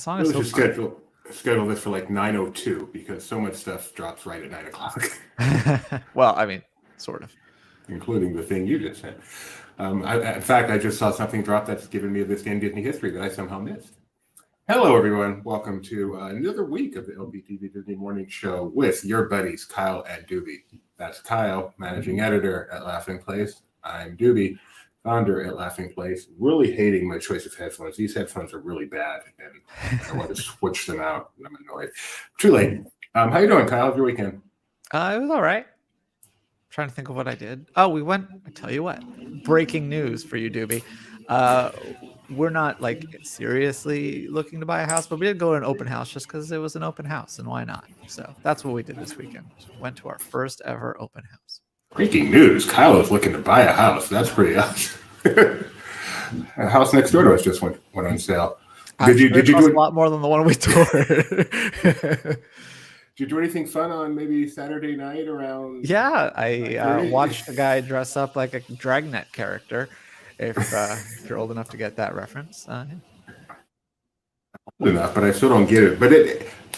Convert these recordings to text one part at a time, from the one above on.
song Really is so should schedule this for like 9:02 because so much stuff drops right at 9 o'clock, Well, I mean, sort of. including the thing you just said. In fact, I just saw something drop that's given me this day in Disney history that I somehow missed. Hello, everyone. Welcome to another week of the LPTV Disney Morning Show with your buddies, Kyle and Doobie. That's Kyle, managing editor at Laughing Place. I'm Doobie, founder at Laughing Place. Really hating my choice of headphones. These headphones are really bad, and I want to switch them out, and I'm annoyed. Too late. How you doing, Kyle? How's your weekend? It was all right. Trying to think of what I did. Oh, we went. I tell you what. Breaking news for you, Doobie. We're not like seriously looking to buy a house, but we did go to an open house just because it was an open house, and why not? So that's what we did this weekend. Went to our first ever open house. Breaking news. Kyle is looking to buy a house. That's pretty awesome. A house next door to us just went on sale. Did you do a lot more than the one we toured? Did you do anything fun on maybe Saturday night around? Yeah, I watched a guy dress up like a Dragnet character. If you're old enough to get that reference, yeah. Old enough, but I still don't get it. But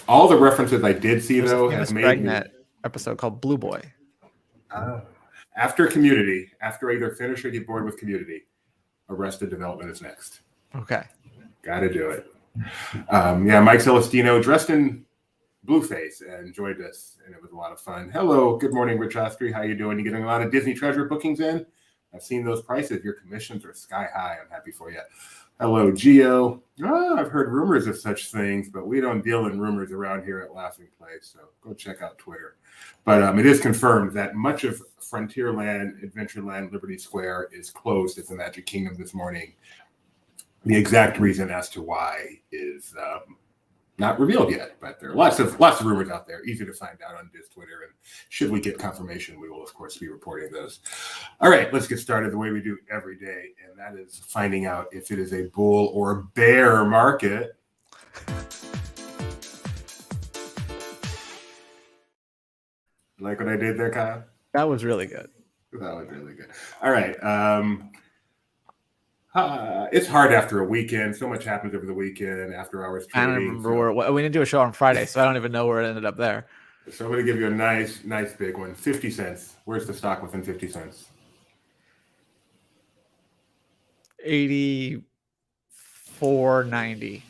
all the references I did see though have made Dragnet episode called Blue Boy. After Community, after I either finish or get bored with Community, Arrested Development is next. Okay, got to do it. Mike Celestino dressed in Blueface and joined us, and it was a lot of fun. Hello, good morning, Rich Ostry. How you doing? You getting a lot of Disney Treasure bookings in? I've seen those prices. Your commissions are sky high. I'm happy for you. Hello, Gio. I've heard rumors of such things, but we don't deal in rumors around here at Laughing Place, so go check out Twitter. But it is confirmed that much of Frontierland, Adventureland, Liberty Square is closed at the Magic Kingdom this morning. The exact reason as to why is not revealed yet, but there are lots of rumors out there, easy to find out on Diz Twitter, and should we get confirmation, we will of course be reporting those. All right, let's get started the way we do every day, and that is finding out if it is a bull or bear market. Like what I did there, Kyle? That was really good. That was really good. All right. It's hard after a weekend. So much happens over the weekend, after hours trading. I don't remember where we didn't do a show on Friday, so I don't even know where it ended up there. So I'm going to give you a nice big one. 50 cents. Where's the stock within 50 cents? 84.90.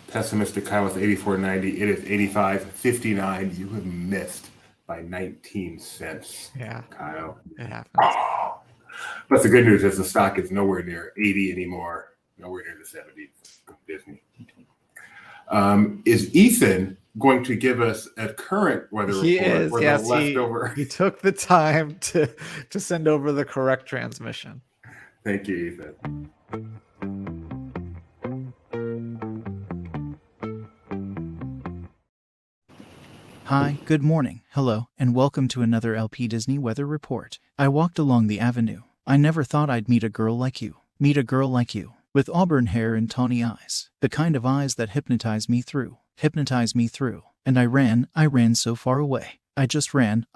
Pessimistic Kyle with 84.90. It is 85.59. You have missed by 19 cents. Yeah, Kyle. It happens. Oh. But the good news is the stock is nowhere near 80 anymore. Nowhere near the 70s. Disney. Is Ethan going to give us a current weather report? He is. Yes, leftover? He took the time to send over the correct transmission. Thank you, Ethan. Hi, good morning, hello, and welcome to another LP Disney weather report. I walked along the avenue. I never thought I'd meet a girl like you. Meet a girl like you, with auburn hair and tawny eyes. The kind of eyes that hypnotize me through. And I ran so far away. I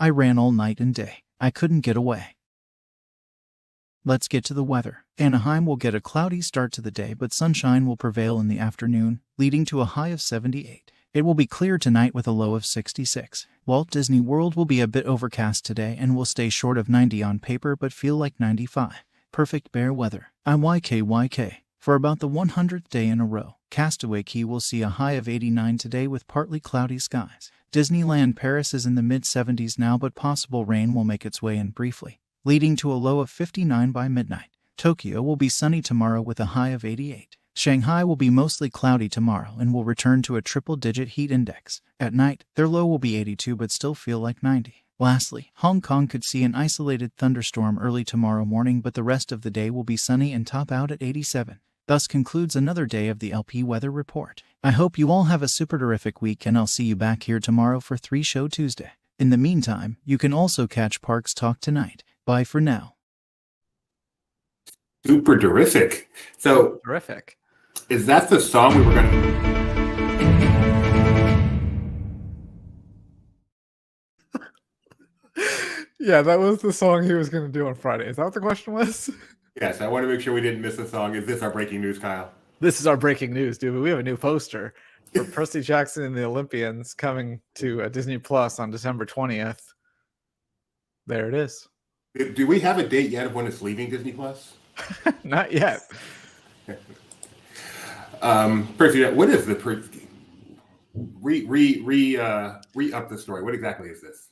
ran all night and day. I couldn't get away. Let's get to the weather. Anaheim will get a cloudy start to the day, but sunshine will prevail in the afternoon, leading to a high of 78. It will be clear tonight with a low of 66. Walt Disney World will be a bit overcast today and will stay short of 90 on paper but feel like 95. Perfect bear weather. I'm YK. For about the 100th day in a row, Castaway Cay will see a high of 89 today with partly cloudy skies. Disneyland Paris is in the mid-70s now, but possible rain will make its way in briefly, leading to a low of 59 by midnight. Tokyo will be sunny tomorrow with a high of 88. Shanghai will be mostly cloudy tomorrow and will return to a triple-digit heat index. At night, their low will be 82 but still feel like 90. Lastly, Hong Kong could see an isolated thunderstorm early tomorrow morning, but the rest of the day will be sunny and top out at 87. Thus concludes another day of the LP Weather Report. I hope you all have a super terrific week, and I'll see you back here tomorrow for 3 Show Tuesday. In the meantime, you can also catch Parks Talk tonight. Bye for now. Super terrific. So Terrific. Is that the song we were going to... Yeah, that was the song he was going to do on Friday. Is that what the question was? Yes, I want to make sure we didn't miss the song. Is this our breaking news, Kyle? This is our breaking news, dude. We have a new poster for Percy Jackson and the Olympians coming to Disney Plus on December 20th. There it is. Do we have a date yet of when it's leaving Disney Plus? Not yet. Percy, what is the re-up the story? What exactly is this?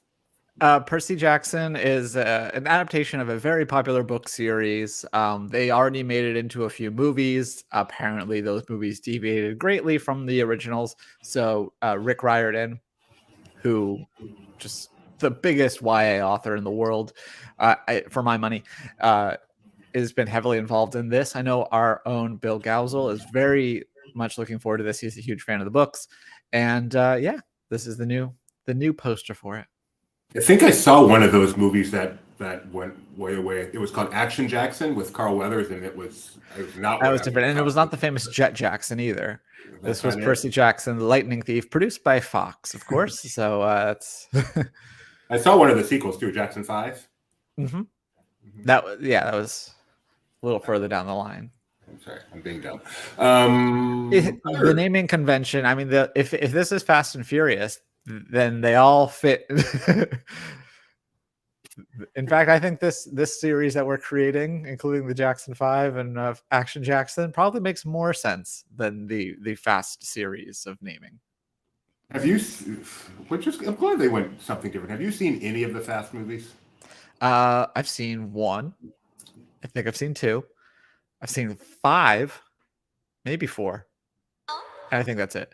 Percy Jackson is an adaptation of a very popular book series. They already made it into a few movies. Apparently, those movies deviated greatly from the originals. So Rick Riordan, who just the biggest YA author in the world, for my money, has been heavily involved in this. I know our own Bill Gausel is very much looking forward to this. He's a huge fan of the books, and this is the new poster for it. I think I saw one of those movies that went way away. It was called Action Jackson with Carl Weathers, and it was not. That was different, and it was not the famous Jet Jackson either. This was Percy Jackson, the Lightning Thief, produced by Fox, of course. So it's. I saw one of the sequels too, Jackson 5. Mm-hmm. That was a little further down the line. I'm sorry, I'm being dumb. The naming convention. I mean, if this is Fast and Furious, then they all fit. In fact, I think this series that we're creating, including the Jackson 5 and Action Jackson, probably makes more sense than the Fast series of naming. Have you? I'm glad they went something different. Have you seen any of the Fast movies? I've seen 1. I think I've seen 2. I've seen 5, maybe 4. And I think that's it.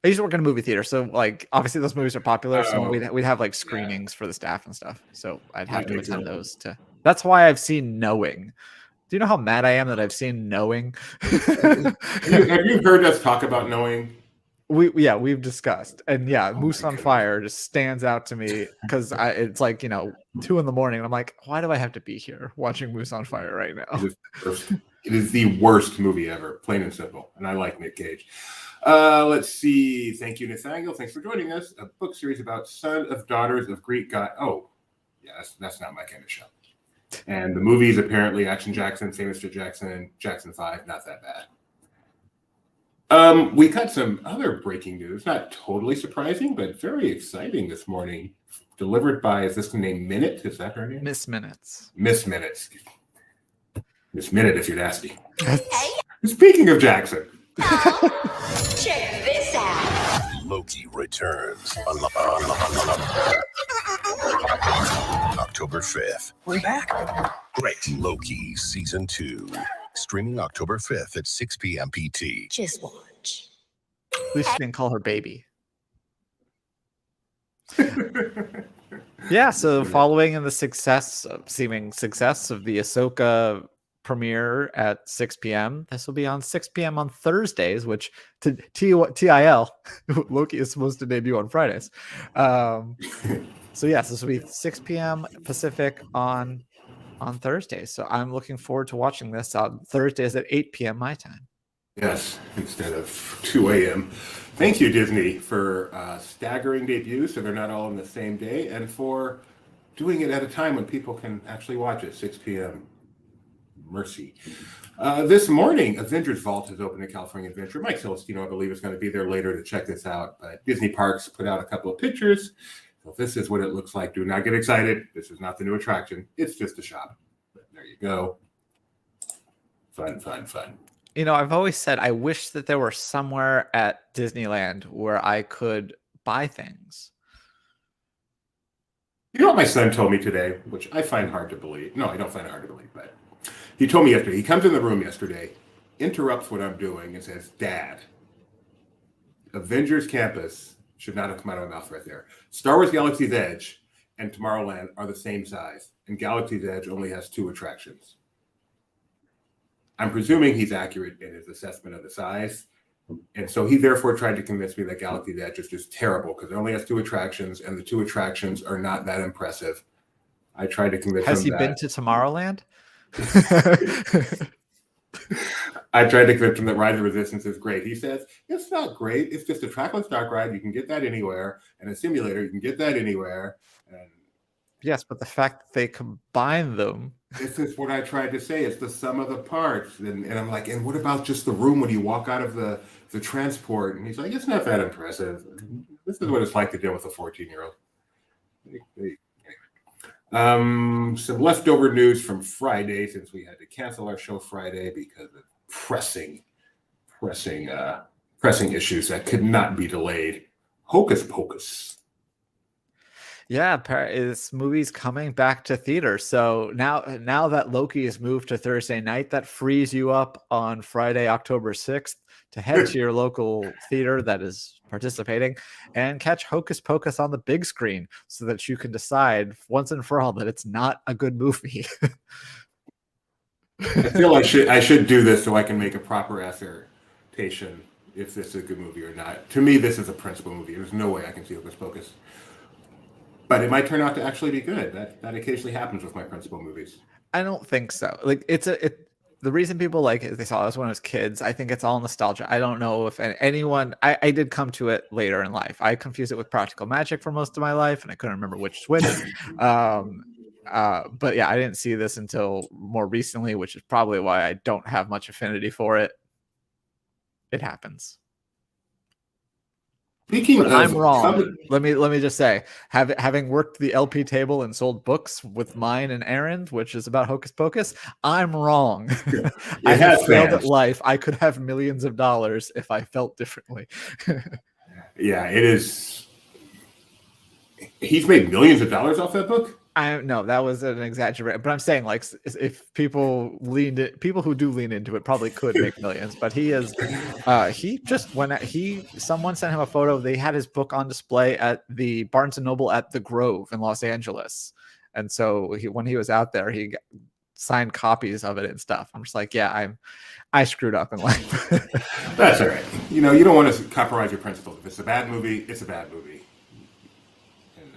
I used to work in a movie theater, so like obviously those movies are popular. So we'd have like screenings for the staff and stuff. So I'd have to attend those. That's why I've seen Knowing. Do you know how mad I am that I've seen Knowing? Have you heard us talk about Knowing? We've discussed, and Moose on Fire just stands out to me because it's like 2 a.m. and I'm like, why do I have to be here watching Moose on Fire right now? It is the worst movie ever, plain and simple. And I like Nick Cage. Let's see. Thank you, Nathaniel. Thanks for joining us. A book series about son of daughters of Greek god. Oh, yeah, that's not my kind of show. And the movies apparently Action Jackson, Famous Jet Jackson, Jackson 5, not that bad. We got some other breaking news, not totally surprising, but very exciting this morning. Delivered by, is this the name Minute? Is that her name? Miss Minutes. Miss Minute. Miss Minute, if you're nasty. Speaking of Jackson. Check this out. Loki returns on October 5th. We're back. Great. Loki Season 2. Streaming October 5th at 6 p.m. PT. Just watch. At least you didn't call her baby. So following in the seeming success of the Ahsoka premiere at 6 p.m. This will be on 6 p.m. on Thursdays, which to TIL, Loki is supposed to debut on Fridays. This will be 6 p.m. Pacific on Thursdays. So I'm looking forward to watching this on Thursdays at 8 p.m. my time. Yes, instead of 2 a.m. Thank you, Disney, for staggering debuts so they're not all on the same day, and for doing it at a time when people can actually watch it, 6 p.m. Mercy. This morning, Avengers Vault has opened in California Adventure. Mike Celestino, I believe, is going to be there later to check this out. But Disney Parks put out a couple of pictures. So this is what it looks like. Do not get excited. This is not the new attraction. It's just a shop. But there you go. Fun. I've always said I wish that there were somewhere at Disneyland where I could buy things. You know what my son told me today, which I find hard to believe. No, I don't find it hard to believe, but he told me yesterday. He comes in the room yesterday, interrupts what I'm doing, and says, "Dad, Avengers Campus should not have come out of my mouth right there. Star Wars Galaxy's Edge and Tomorrowland are the same size, and Galaxy's Edge only has 2 attractions." I'm presuming he's accurate in his assessment of the size. And so he therefore tried to convince me that Galaxy's Edge is just terrible because it only has 2 attractions, and the 2 attractions are not that impressive. I tried to convince him. Has he been to Tomorrowland? I tried to convince him that Rise of Resistance is great. He says, it's not great. It's just a trackless dark ride. You can get that anywhere. And a simulator, you can get that anywhere. And Yes, but the fact that they combine them. This is what I tried to say. It's the sum of the parts. And I'm like, and what about just the room when you walk out of the transport? And he's like, it's not that impressive. This is what it's like to deal with a 14-year-old. Some leftover news from Friday, since we had to cancel our show Friday because of pressing issues that could not be delayed. Hocus Pocus. Yeah, this movie's coming back to theater. So now that Loki is moved to Thursday night, that frees you up on Friday, October 6th to head to your local theater that is participating and catch Hocus Pocus on the big screen so that you can decide once and for all that it's not a good movie. I feel I should do this so I can make a proper assertion if this is a good movie or not. To me, this is a principal movie. There's no way I can see Hocus Pocus. But it might turn out to actually be good. That occasionally happens with my principal movies. I don't think so. Like the reason people like it, they saw this when I was kids. I think it's all nostalgia. I don't know if anyone. I did come to it later in life. I confused it with Practical Magic for most of my life, and I couldn't remember which is which. But yeah, I didn't see this until more recently, which is probably why I don't have much affinity for it. It happens. Speaking of, I'm wrong. Let me just say, having worked the LP table and sold books with mine and Aaron, which is about Hocus Pocus, I'm wrong. I have failed at life. I could have millions of dollars if I felt differently. Yeah, it is. He's made millions of dollars off that book. No, that was an exaggeration. But I'm saying, like, if people who do lean into it probably could make millions. But he is, he just someone sent him a photo. They had his book on display at the Barnes and Noble at the Grove in Los Angeles, and so when he was out there, he signed copies of it and stuff. I'm just like, yeah, I screwed up in life. That's all right. You don't want to compromise your principles. If it's a bad movie, it's a bad movie.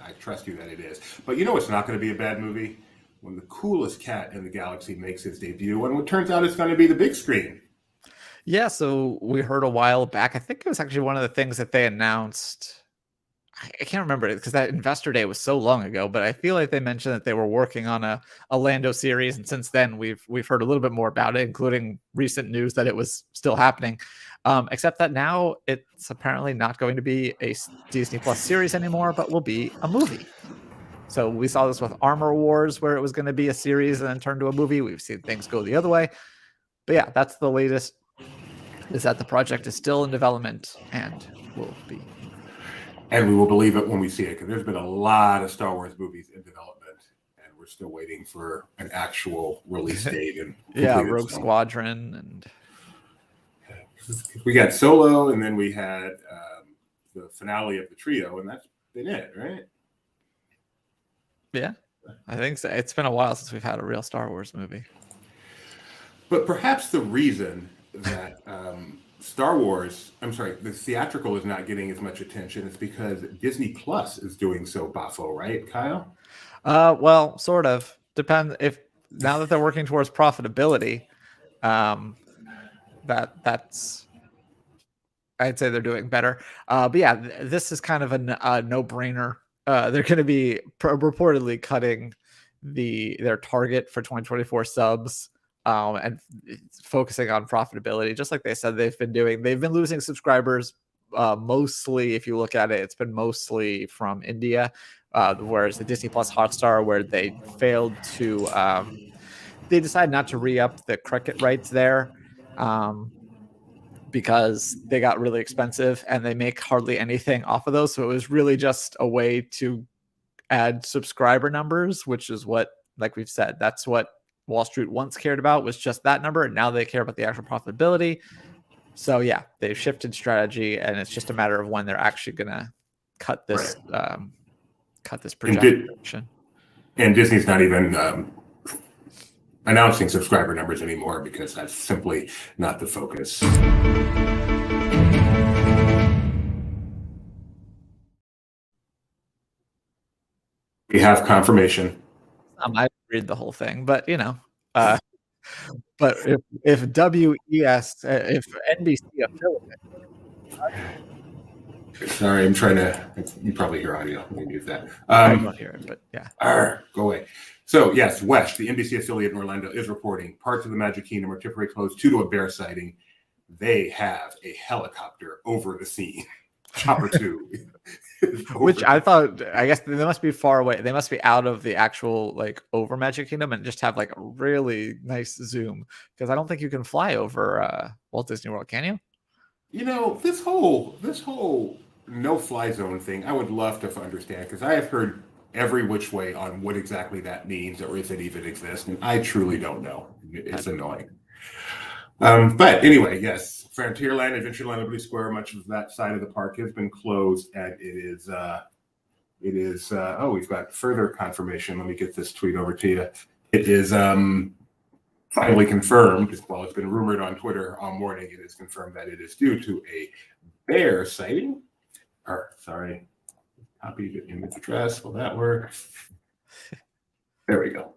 I trust you that it is. But it's not going to be a bad movie when the coolest cat in the galaxy makes its debut, and what turns out it's going to be the big screen. Yeah, so we heard a while back. I think it was actually one of the things that they announced. I can't remember it because that Investor Day was so long ago, but I feel like they mentioned that they were working on a Lando series, and since then we've heard a little bit more about it, including recent news that it was still happening. Except that now it's apparently not going to be a Disney Plus series anymore, but will be a movie. So we saw this with Armor Wars, where it was going to be a series and then turned to a movie. We've seen things go the other way. But yeah, that's the latest, is that the project is still in development and will be. And we will believe it when we see it, because there's been a lot of Star Wars movies in development, and we're still waiting for an actual release date. And yeah, Rogue Squadron and... We got Solo, and then we had the finale of the trio, and that's been it, right? Yeah, I think so. It's been a while since we've had a real Star Wars movie. But perhaps the reason that the theatrical is not getting as much attention is because Disney Plus is doing so boffo, right, Kyle? Well, sort of. Depends if now that they're working towards profitability, that's I'd say they're doing better. But yeah, this is kind of a no-brainer. They're going to be reportedly cutting their target for 2024 subs and focusing on profitability, just like they said they've been doing. They've been losing subscribers mostly, if you look at it, it's been mostly from India, whereas the Disney Plus Hotstar, where they failed to they decided not to re-up the cricket rights there because they got really expensive and they make hardly anything off of those. So it was really just a way to add subscriber numbers, which is what, like we've said, that's what Wall Street once cared about, was just that number. And now they care about the actual profitability. So yeah, they've shifted strategy, and it's just a matter of when they're actually going to cut this, cut this projection. And Disney's not even announcing subscriber numbers anymore, because that's simply not the focus. We have confirmation. I read the whole thing, but but if WES, if NBC affiliate, Sorry, I'm trying to. You probably hear audio. Let me mute that. I don't hear it, but yeah. Go away. So, yes, West, the NBC affiliate in Orlando, is reporting parts of the Magic Kingdom are temporarily closed due to a bear sighting. They have a helicopter over the scene. Chopper 2. Which I thought, I guess they must be far away. They must be out of the actual, like, over Magic Kingdom and just have, like, a really nice zoom. Because I don't think you can fly over Walt Disney World, can you? You know, this whole no-fly zone thing, I would love to understand, because I have heard every which way on what exactly that means or if it even exists, and I truly don't know. It's annoying. But anyway, yes, Frontierland, Adventureland, Liberty Square, much of that side of the park has been closed, and it is. We've got further confirmation. Let me get this tweet over to you. It is finally confirmed. Well, it's been rumored on Twitter all morning. It is confirmed that it is due to a bear sighting. Copy the image address. Will that work? There we go.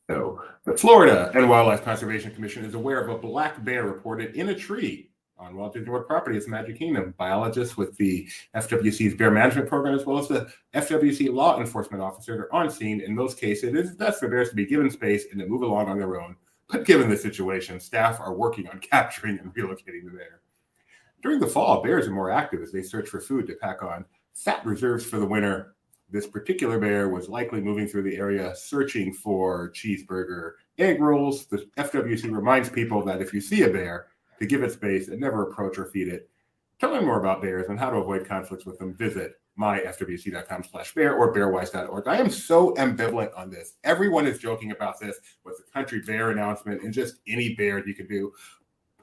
So, the Florida and Wildlife Conservation Commission is aware of a black bear reported in a tree on Walt Disney World property at the Magic Kingdom. Biologists with the FWC's Bear Management Program, as well as the FWC law enforcement officers, are on scene. In most cases, it is best for bears to be given space and to move along on their own. But given the situation, staff are working on capturing and relocating the bear. During the fall, bears are more active as they search for food to pack on fat reserves for the winter. This particular bear was likely moving through the area searching for cheeseburger egg rolls. The FWC reminds people that if you see a bear, to give it space and never approach or feed it. To learn more about bears and how to avoid conflicts with them, visit myfwc.com/bear or bearwise.org. I am so ambivalent on this. Everyone is joking about this with the country bear announcement and just any bear you could do.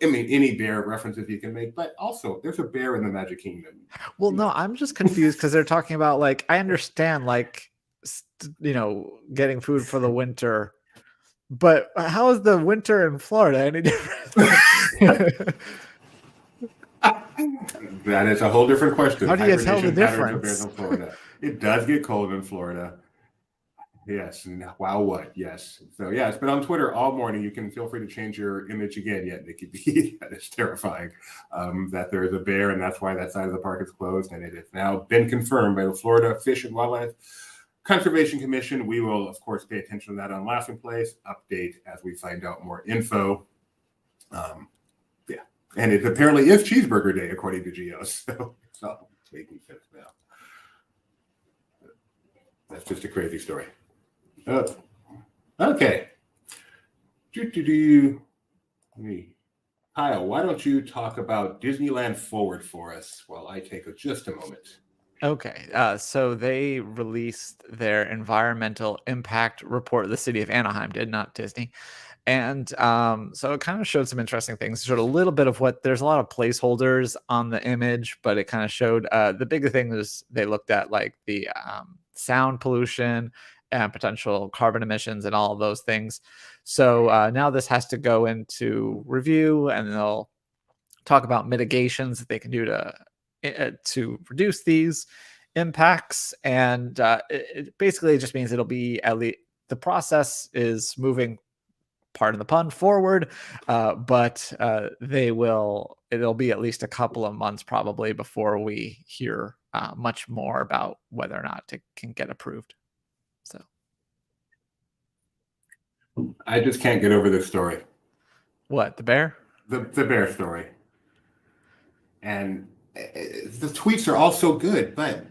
I mean, any bear references you can make, but also there's a bear in the Magic Kingdom. Well, no, I'm just confused because they're talking about, like, I understand, like, getting food for the winter, but how is the winter in Florida any different? That is a whole different question. How do you tell the Hibernation patterns of difference? bears in Florida. It does get cold in Florida. Yes. Wow. What? Yes. So yeah, it's been on Twitter all morning. You can feel free to change your image again. Yet, Nikki B. That is terrifying. That there is a bear, and that's why that side of the park is closed. And it has now been confirmed by the Florida Fish and Wildlife Conservation Commission. We will, of course, pay attention to that on Laughing Place. Update as we find out more info. And it apparently is Cheeseburger Day, according to Geo. So it's all making sense now. That's just a crazy story. Okay. Kyle, why don't you talk about Disneyland Forward for us while I take just a moment? Okay, so they released their environmental impact report. The city of Anaheim did, not Disney. And so it kind of showed some interesting things. It showed a little bit of there's a lot of placeholders on the image, but it kind of showed the bigger thing is they looked at, like, the sound pollution and potential carbon emissions and all of those things. So now this has to go into review, and they'll talk about mitigations that they can do to reduce these impacts. And it basically just means it'll be at least the process is moving, pardon the pun, forward, but it'll be at least a couple of months probably before we hear much more about whether or not it can get approved. So I just can't get over this story. What, the bear? The bear story. And the tweets are all so good, but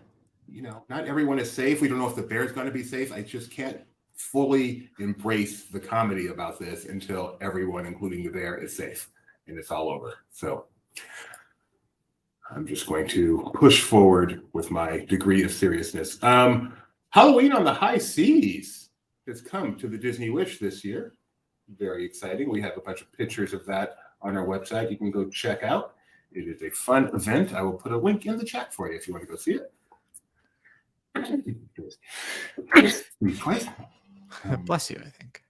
not everyone is safe. We don't know if the bear is going to be safe. I just can't fully embrace the comedy about this until everyone, including the bear, is safe and it's all over. So I'm just going to push forward with my degree of seriousness. Halloween on the High Seas has come to the Disney Wish this year. Very exciting. We have a bunch of pictures of that on our website. You can go check out. It is a fun event. I will put a link in the chat for you if you want to go see it. Bless you, I think.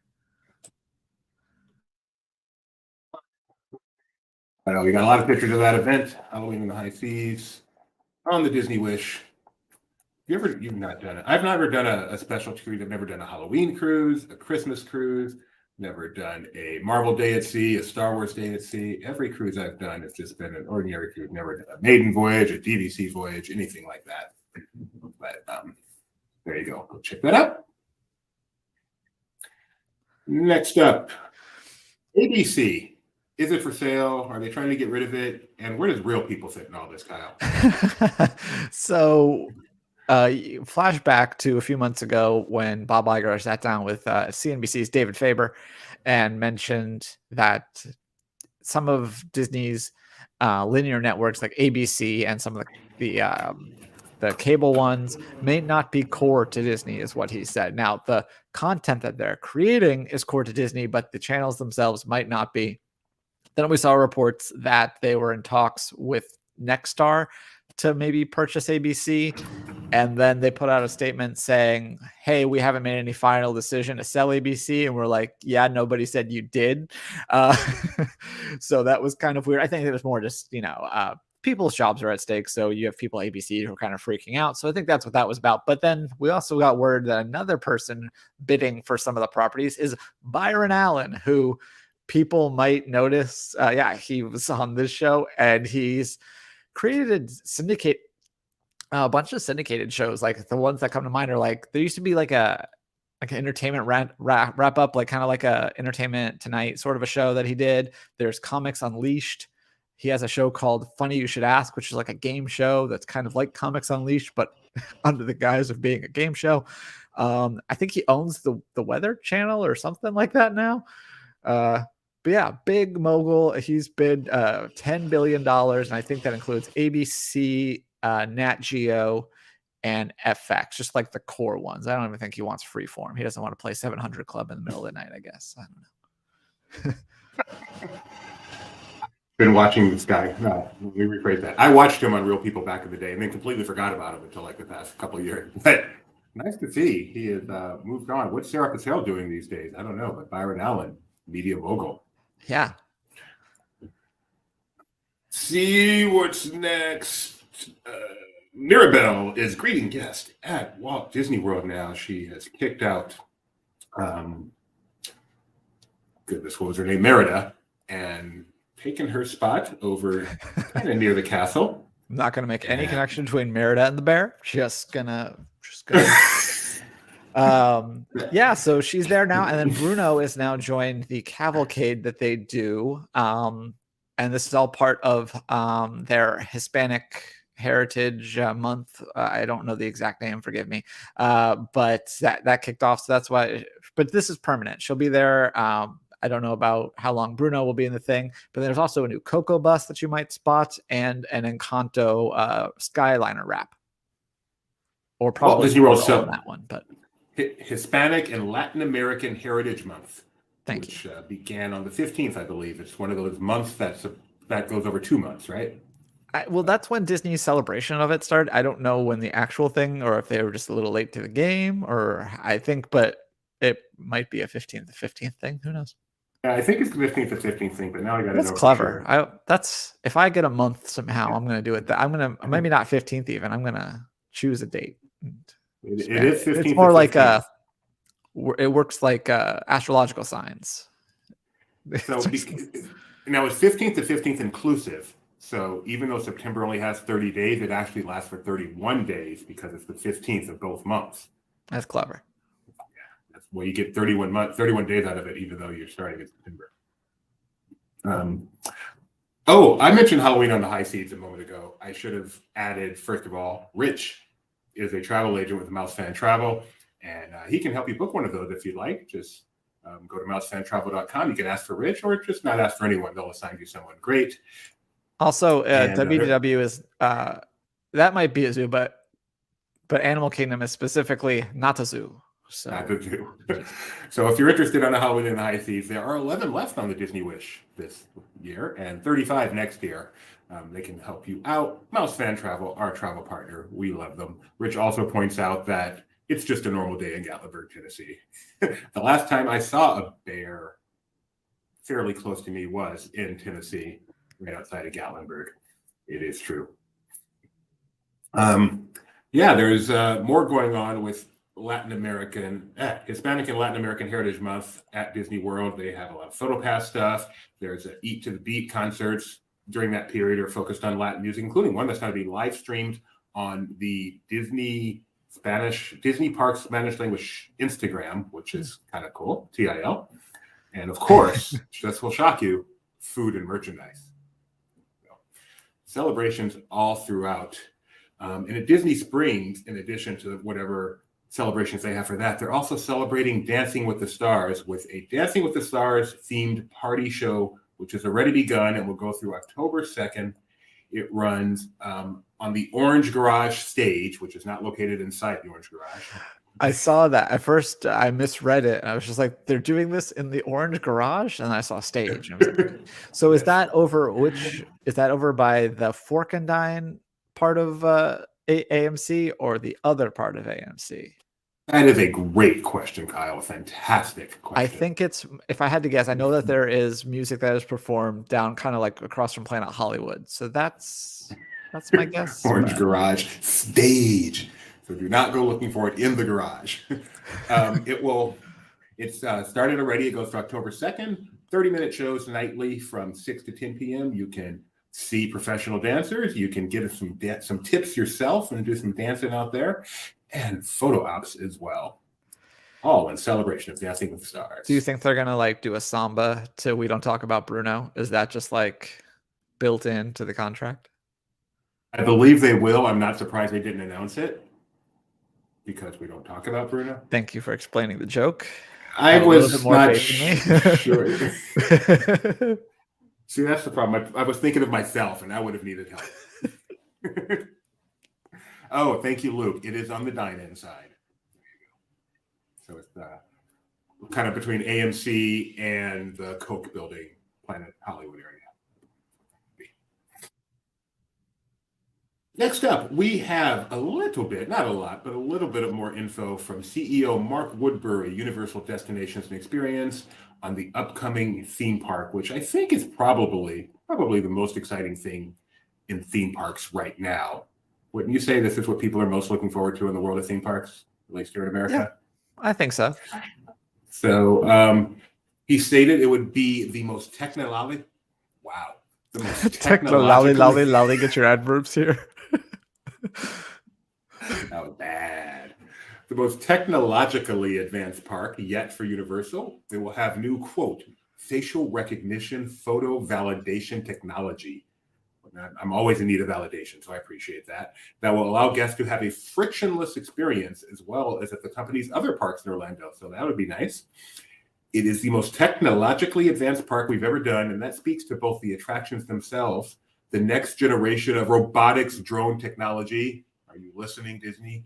I know we got a lot of pictures of that event, Halloween in the High Seas, on the Disney Wish. You've not done it. I've never done a special cruise. I've never done a Halloween cruise, a Christmas cruise, Never done a Marvel day at sea, a Star Wars day at sea. Every cruise I've done has just been an ordinary cruise. Never done a maiden voyage, a DVC voyage, anything like that. But there you go. Go check that out. Next up, ABC. Is it for sale? Are they trying to get rid of it? And where does real people fit in all this, Kyle? So, flashback to a few months ago when Bob Iger sat down with CNBC's David Faber and mentioned that some of Disney's linear networks like ABC and some of the cable ones may not be core to Disney, is what he said. Now, the content that they're creating is core to Disney, but the channels themselves might not be. Then we saw reports that they were in talks with Nexstar to maybe purchase ABC. And then they put out a statement saying, hey, we haven't made any final decision to sell ABC. And we're like, yeah, nobody said you did. So that was kind of weird. I think it was more just, people's jobs are at stake. So you have people at ABC who are kind of freaking out. So I think that's what that was about. But then we also got word that another person bidding for some of the properties is Byron Allen, who people might notice. He was on this show and he's created a bunch of syndicated shows. Like the ones that come to mind are like, there used to be like an entertainment wrap up, like kind of like a Entertainment Tonight sort of a show that he did. There's Comics Unleashed. He has a show called Funny You Should Ask, which is like a game show that's kind of like Comics Unleashed, but under the guise of being a game show. I think he owns the Weather Channel or something like that now. But yeah, big mogul. He's bid $10 billion. And I think that includes ABC, Nat Geo, and FX, just like the core ones. I don't even think he wants Freeform. He doesn't want to play 700 Club in the middle of the night, I guess. I don't know. Been watching this guy. No, let me rephrase that. I watched him on Real People back in the day and then completely forgot about him until like the past couple of years. But nice to see he has moved on. What's Sarah Patel doing these days? I don't know, but Byron Allen, media mogul. Yeah. See what's next. Mirabel is greeting guests at Walt Disney World now. She has kicked out, goodness, what was her name? Merida, and taken her spot over kind of near the castle. I'm not going to make any connection between Merida and the bear. Just gonna. So she's there now, and then Bruno is now joined the cavalcade that they do, and this is all part of their Hispanic Heritage Month. I don't know the exact name, forgive me, but that kicked off. So that's why. But this is permanent. She'll be there. I don't know about how long Bruno will be in the thing, but there's also a new Coco bus that you might spot and an Encanto Skyliner wrap, or probably Disney World on that one, but. Hispanic and Latin American Heritage Month, which began on the 15th, I believe. It's one of those months that goes over 2 months, right? Well, that's when Disney's celebration of it started. I don't know when the actual thing, or if they were just a little late to the game, or I think, but it might be a 15th to 15th thing. Who knows? Yeah, I think it's the 15th to 15th thing, but now I got to know. That's clever. Sure. If I get a month somehow, I'm going to do it. I'm going to maybe not 15th even. I'm going to choose a date. It is 15th. It's more like it works like astrological signs. So now it's 15th to 15th inclusive. So even though September only has 30 days, it actually lasts for 31 days because it's the 15th of both months. That's clever. Yeah, that's where you get 31 days out of it, even though you're starting in September. I mentioned Halloween on the High Seas a moment ago. I should have added, first of all, Rich is a travel agent with Mouse Fan Travel, and he can help you book one of those if you'd like. Just go to mousefantravel.com. You can ask for Rich, or just not ask for anyone. They'll assign you someone great. Also, WDW is that might be a zoo, but Animal Kingdom is specifically not a zoo. So. Not a zoo. So if you're interested on a Halloween in the High Seas, there are 11 left on the Disney Wish this year and 35 next year. They can help you out. Mouse Fan Travel, our travel partner. We love them. Rich also points out that it's just a normal day in Gatlinburg, Tennessee. The last time I saw a bear fairly close to me was in Tennessee, right outside of Gatlinburg. It is true. There's more going on with Hispanic and Latin American Heritage Month at Disney World. They have a lot of PhotoPass stuff. There's a Eat to the Beat concerts during that period are focused on Latin music, including one that's going to be live streamed on the Disney Parks Spanish language Instagram, which is kind of cool, TIL. And of course, this will shock you, food and merchandise. Celebrations all throughout. And at Disney Springs, in addition to whatever celebrations they have for that, they're also celebrating Dancing with the Stars with a Dancing with the Stars themed party show, which has already begun and will go through October 2nd. It runs on the Orange Garage stage, which is not located inside the Orange Garage. I saw that. At first, I misread it. And I was just like, they're doing this in the Orange Garage? And I saw stage. And I was like, so is that over by the Fork and Dine part of AMC or the other part of AMC? That is a great question, Kyle. Fantastic question. I think it's, if I had to guess, I know that there is music that is performed down kind of like across from Planet Hollywood. So that's my guess. Orange Garage stage. So do not go looking for it in the garage. It's started already. It goes to October 2nd. 30-minute shows nightly from 6 to 10 p.m. You can see professional dancers. You can get some tips yourself and do some dancing out there. And photo ops as well. All in celebration of Dancing with the Stars. Do you think they're going to like do a samba to We Don't Talk About Bruno? Is that just like built into the contract? I believe they will. I'm not surprised they didn't announce it because we don't talk about Bruno. Thank you for explaining the joke. I was not sure. See, that's the problem. I was thinking of myself and I would have needed help. Oh, thank you, Luke. It is on the dine-in side. So it's kind of between AMC and the Coke building, Planet Hollywood area. Next up, we have a little bit, not a lot, but a little bit of more info from CEO Mark Woodbury, Universal Destinations and Experience, on the upcoming theme park, which I think is probably the most exciting thing in theme parks right now. Wouldn't you say this is what people are most looking forward to in the world of theme parks, at least here in America? Yeah, I think so. So he stated it would be the most technologically. Wow. The most technologically. Get your adverbs here. That was bad. The most technologically advanced park yet for Universal. They will have new, quote, facial recognition photo validation technology. I'm always in need of validation, so I appreciate that. That will allow guests to have a frictionless experience as well as at the company's other parks in Orlando. So that would be nice. It is the most technologically advanced park we've ever done, and that speaks to both the attractions themselves, the next generation of robotics, drone technology. Are you listening, Disney?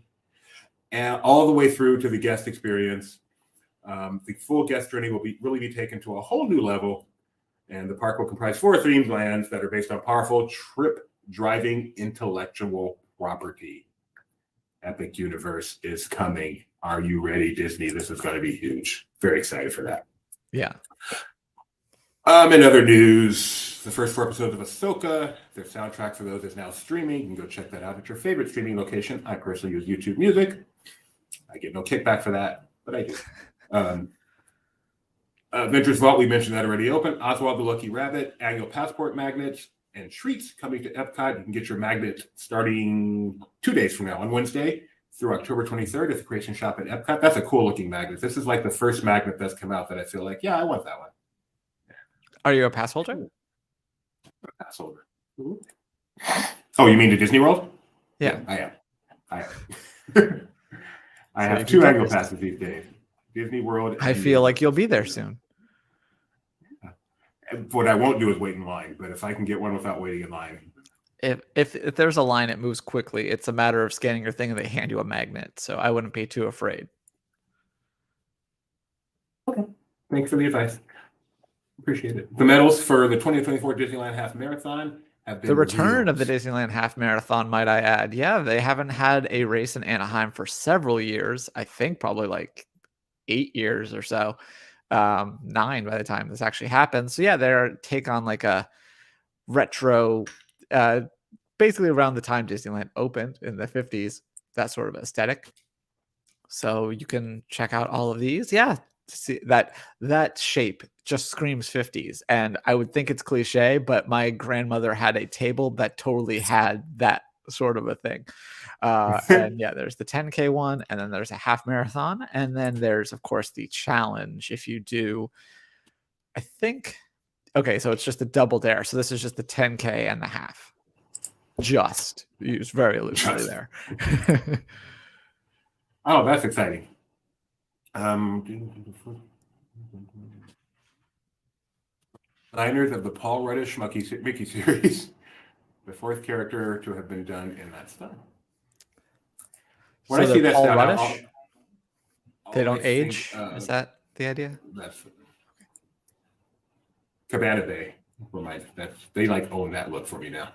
And all the way through to the guest experience. The full guest journey will really be taken to a whole new level. And the park will comprise 4 themed lands that are based on powerful trip-driving intellectual property. Epic Universe is coming. Are you ready, Disney? This is going to be huge. Very excited for that. Yeah. In other news, the first 4 episodes of Ahsoka, their soundtrack for those is now streaming. You can go check that out at your favorite streaming location. I personally use YouTube Music. I get no kickback for that, but I do. Adventures Vault, we mentioned that already open. Oswald the Lucky Rabbit, annual passport magnets, and treats coming to Epcot. You can get your magnet starting 2 days from now on Wednesday through October 23rd at the Creation Shop at Epcot. That's a cool looking magnet. This is like the first magnet that's come out that I feel like, yeah, I want that one. Are you a pass holder? Pass holder. Oh, you mean to Disney World? Yeah. I am. I have 2 annual passes these days. Disney World. I feel like you'll be there soon. What I won't do is wait in line, but if I can get one without waiting in line. If there's a line, it moves quickly. It's a matter of scanning your thing and they hand you a magnet. So I wouldn't be too afraid. Okay. Thanks for the advice. Appreciate it. The medals for the 2024 Disneyland Half Marathon have been the return revealed. of the Disneyland Half Marathon, might I add. Yeah, they haven't had a race in Anaheim for several years. I think probably like 8 years or so. 9 by the time this actually happens. So yeah, their take on like a retro, basically around the time Disneyland opened in the 50s, that sort of aesthetic. So you can check out all of these. Yeah, see that shape just screams 50s, and I would think it's cliche, but my grandmother had a table that totally had that sort of a thing. And yeah, there's the 10K one, and then there's a half marathon, and then there's of course the challenge. If you do, I think, okay, so it's just a double dare. So this is just the 10K and the half. Just used very loosely there. Oh, that's exciting. Designers of the Paul Reddish Mickey series, the fourth character to have been done in that style. When So I see the that Paul style, Reddish, they I'll don't always age. think, Is that the idea? That's Cabana Bay. They like own that look for me now.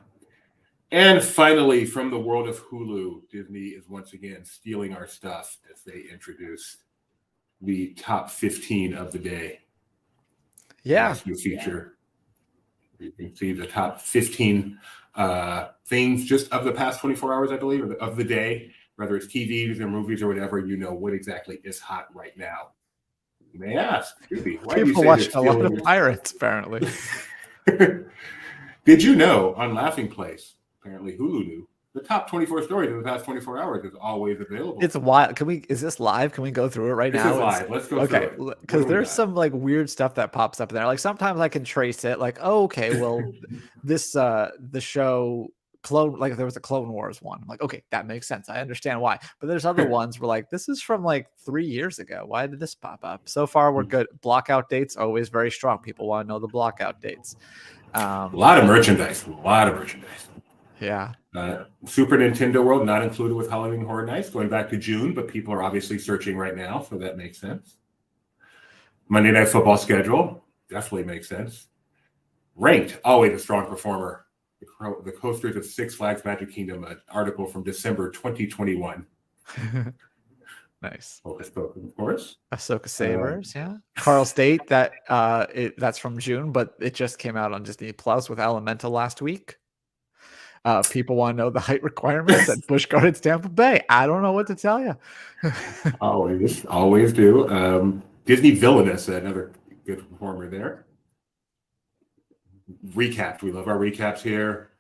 And finally, from the world of Hulu, Disney is once again stealing our stuff as they introduce the top 15 of the day. Yeah. Nice new feature. You can see the top 15 things just of the past 24 hours, I believe, or of the day, whether it's TVs or movies or whatever, you know what exactly is hot right now. You may ask, why do you People say watch they're a lot stealing of your pirates, apparently. Did you know on Laughing Place, apparently Hulu knew, the top 24 stories in the past 24 hours is always available. It's wild. Is this live? Can we go through it right This now? is live. Let's go through it. Because What do we there's got? some like weird stuff that pops up in there. Like sometimes I can trace it. Like, oh, okay, well, this the show Clone, like there was a Clone Wars one. I'm like, okay, that makes sense. I understand why. But there's other ones where like this is from like 3 years ago. Why did this pop up? So far, we're good. Blockout dates always very strong. People want to know the blockout dates. A lot of merchandise. Yeah. Super Nintendo World not included with Halloween Horror Nights, going back to June, but people are obviously searching right now, so that makes sense. Monday Night Football schedule definitely makes sense. Ranked, always a strong performer. The coasters of Six Flags Magic Kingdom, an article from December 2021. Nice. Hocus Pocus, of course. Ahsoka Sabers, yeah. Carl State, that's from June, but it just came out on Disney Plus with Elemental last week. People want to know the height requirements at Busch Gardens, Tampa Bay. I don't know what to tell you. always do. Disney Villainous, another good performer there. Recapped. We love our recaps here.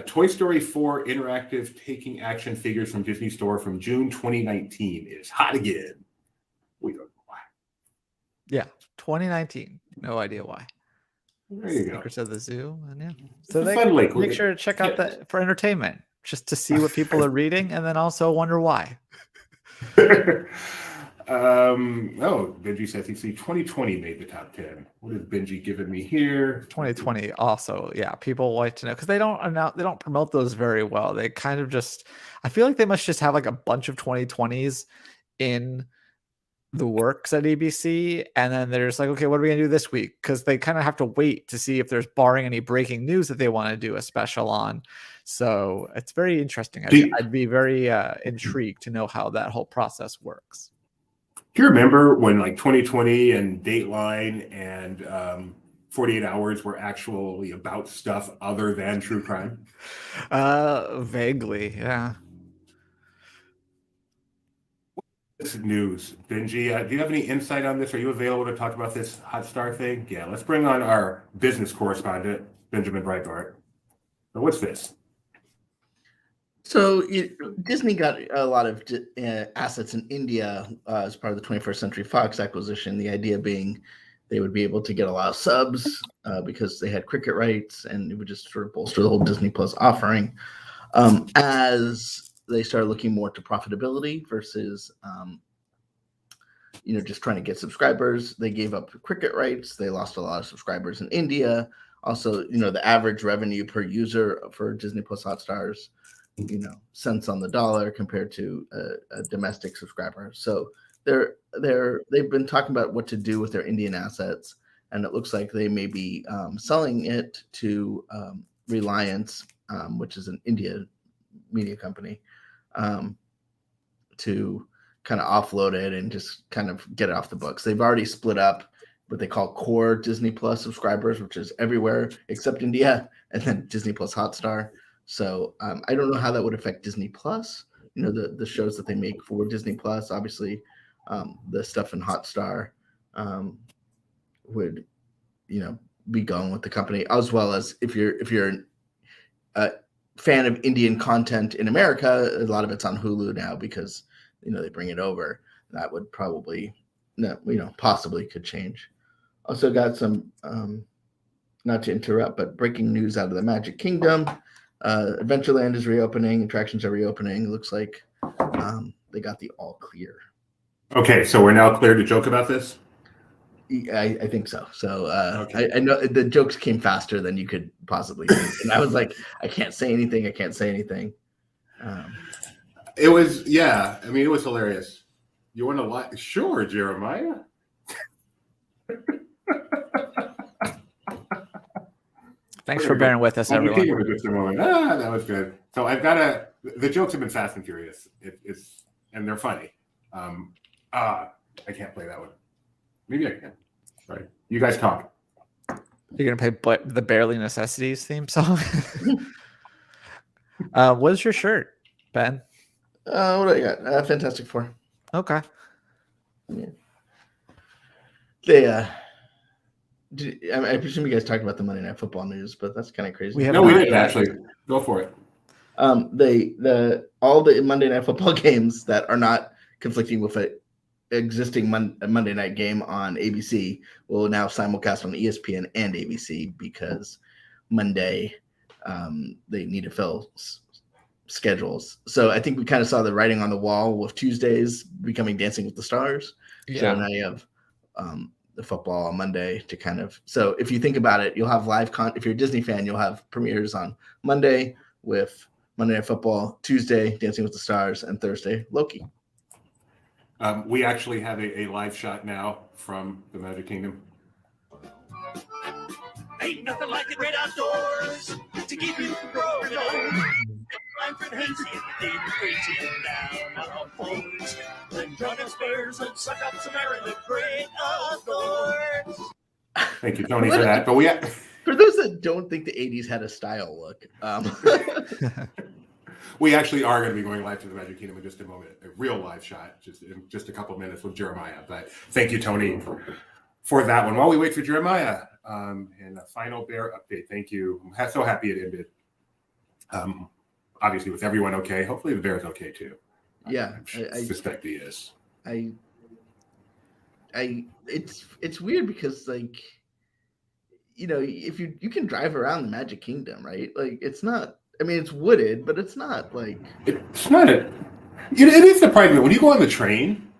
Toy Story 4 interactive taking action figures from Disney Store from June 2019 is hot again. We don't know why. Yeah, 2019. No idea why. There you go. Secrets of the Zoo, and yeah. It's So a they fun link. make sure to check out that for entertainment, just to see what people are reading, and then also wonder why. Benji says he see 2020 made the top 10. What is Benji giving me here? 2020 also, yeah. People like to know because they don't promote those very well. They kind of just, I feel like they must just have like a bunch of 2020s in the works at ABC, and then they're just like, okay, what are we gonna do this week? Because they kind of have to wait to see if there's barring any breaking news that they want to do a special on. So it's very interesting. I'd be very intrigued to know how that whole process works. Do you remember when like 2020 and Dateline and 48 Hours were actually about stuff other than true crime? Vaguely, yeah. This is news. Benji, do you have any insight on this? Are you available to talk about this hot star thing? Yeah, let's bring on our business correspondent, Benjamin Breitbart. So what's this? So Disney got a lot of assets in India as part of the 21st Century Fox acquisition. The idea being they would be able to get a lot of subs because they had cricket rights, and it would just sort of bolster the whole Disney Plus offering. As they started looking more to profitability versus, just trying to get subscribers, they gave up cricket rights. They lost a lot of subscribers in India. Also, the average revenue per user for Disney Plus Hotstars, cents on the dollar compared to a domestic subscriber. So they've been talking about what to do with their Indian assets, and it looks like they may be selling it to Reliance, which is an India media company, to kind of offload it and just kind of get it off the books. They've already split up what they call core Disney Plus subscribers, which is everywhere except India, and then Disney Plus Hotstar. So I don't know how that would affect Disney Plus, the shows that they make for Disney Plus. Obviously, the stuff in Hotstar would be going with the company, as well as if you're a fan of Indian content in America, a lot of it's on Hulu now because they bring it over. That would probably possibly could change. Also got some not to interrupt, but breaking news out of the Magic Kingdom. Adventureland is reopening, attractions are reopening. It looks like they got the all clear. Okay, so we're now clear to joke about this? I think so. So Okay. I know the jokes came faster than you could possibly think. And I was like, I can't say anything. It was, yeah. I mean, it was hilarious. You want to lie? Sure, Jeremiah. Thanks for bearing with us, everyone. Just a moment. That was good. So the jokes have been fast and furious. And they're funny. I can't play that one. Maybe I can. Sorry. You guys talk. You're going to play the Barely Necessities theme song? What's your shirt, Ben? What do I got? Fantastic Four. Okay. Yeah. They I presume you guys talked about the Monday Night Football news, but that's kind of crazy. No, we didn't actually. Go for it. All the Monday Night Football games that are not conflicting with an existing Monday night game on ABC will now simulcast on ESPN and ABC because Monday they need to fill schedules. So I think we kind of saw the writing on the wall with Tuesdays becoming Dancing with the Stars. Yeah. So now you have the football on Monday to kind of. So if you think about it, you'll have live if you're a Disney fan, you'll have premieres on Monday with Monday Night Football, Tuesday Dancing with the Stars, and Thursday Loki. We actually have a live shot now from the Magic Kingdom. Ain't nothing like the great outdoors to keep you from growing old. I'm Fred Hazy and the day is crazy down on Fords. Then drunken spares and suck up some air in the great outdoors. Thank you, Tony, for that. But for those that don't think the 80s had a style look, we actually are going to be going live to the Magic Kingdom in just a moment. A real live shot, in just a couple of minutes with Jeremiah. But thank you, Tony, for that one. While we wait for Jeremiah, and a final bear update. Thank you. I'm so happy it ended. Obviously, with everyone okay. Hopefully, the bear's okay too. Yeah, I suspect he is. It's weird because if you can drive around the Magic Kingdom, right? Like it's not. I mean, it's wooded, but it's not like it's not it is surprising when you go on the train.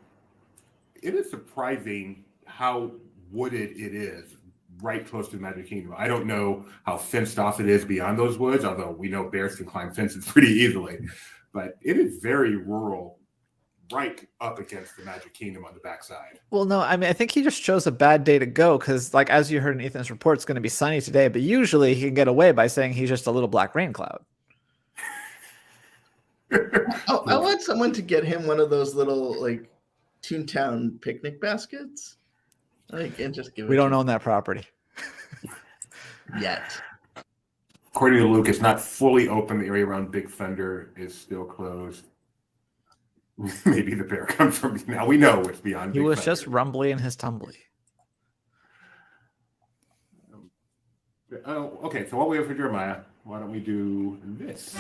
It is surprising how wooded it is right close to the Magic Kingdom. I don't know how fenced off it is beyond those woods, although we know bears can climb fences pretty easily. But it is very rural, right up against the Magic Kingdom on the backside. Well, no, I mean, I think he just chose a bad day to go because, as you heard in Ethan's report, it's going to be sunny today. But usually he can get away by saying he's just a little black rain cloud. I want someone to get him one of those little Toontown picnic baskets. And just give it. We don't own that property yet. According to Luke, it's not fully open. The area around Big Thunder is still closed. Maybe the bear comes from now. We know it's beyond. He Big was Thunder. just rumbly in his tumbly. Oh, okay. So while we wait for Jeremiah, why don't we do this?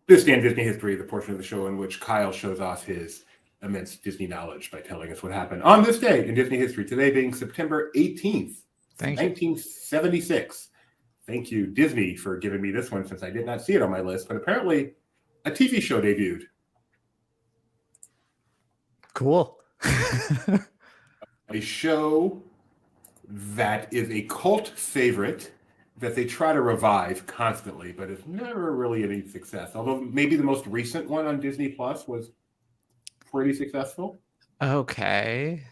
This day in Disney history, the portion of the show in which Kyle shows off his immense Disney knowledge by telling us what happened on this day in Disney history, today being September 18th, 1976. Thank you, Disney, for giving me this one since I did not see it on my list, but apparently a TV show debuted. Cool. A show that is a cult favorite that they try to revive constantly, but it's never really any success. Although maybe the most recent one on Disney Plus was pretty successful. Okay.